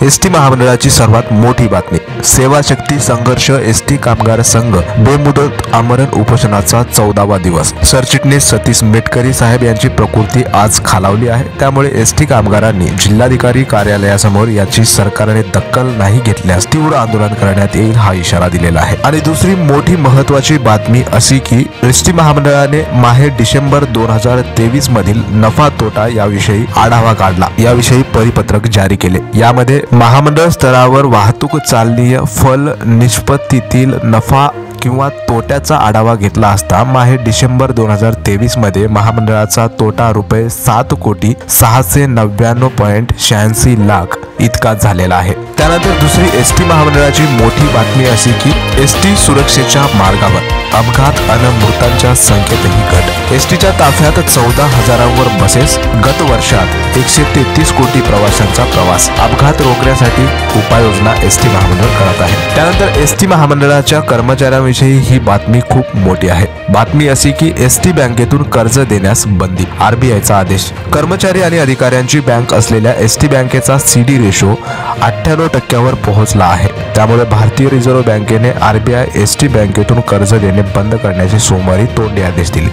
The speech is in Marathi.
एसटी महामंडळाची सर्वात मोठी बातमी। सेवा शक्ती संघर्ष एसटी कामगार संघ बेमुदत आमरण उपोषणाचा 14वा दिवस। सरचिटणीस सतीश मेटकरी साहेब यांची प्रकृती आज खालावली आहे, त्यामुळे एसटी कामगारांनी जिल्हाधिकारी कार्यालयासमोर याची सरकारने दखल नाही घेतल्यास तीव्र आंदोलन करण्यात येईल हा इशारा दिलेला आहे। आणि दुसरी मोठी महत्त्वाची बातमी अशी की एसटी महामंडळाने माहे डिसेंबर 2023 मधील नफा तोटा याविषयी आढावा काढला, याविषयी परिपत्रक जारी केले। यामध्ये महामंडळ स्तरावर वाहतूक चालनीय फल निष्पत्तीतील नफा किंवा तोट्याचा आढावा घेतला असता माहे डिसेंबर 2023 मध्ये महामंडळाचा तोटा रुपये 7,699,86 लाख इतका झालेला आहे। त्यानंतर दुसरी एसटी महामंडळाची मोठी बातमी अशी की एसटी सुरक्षेच्या मार्गावर अपघात आणि मृतांच्या संख्येतही घट। एसटीच्या ताफ्यात 14,000वर बसेस, गत वर्षात 133 कोटी प्रवाशांचा प्रवास। अपघात रोखण्यासाठी उपाययोजना एसटी महामंडळ करत आहे। त्यानंतर एसटी महामंडळाच्या कर्मचाऱ्यांविषयी ही बातमी खूप मोठी आहे। बातमी अशी की एसटी बँकेतून कर्ज देण्यास बंदी, आरबीआयचा आदेश। कर्मचारी आणि अधिकाऱ्यांची बँक असलेल्या एसटी बँकेचा सीडी रेशो 98% पोहोचला आहे। त्यामुळे भारतीय रिझर्व्ह बँकेने आरबीआय एसटी बँकेतून कर्ज देणे बंद करण्याचे सोमवारी तोंडी आदेश दिले।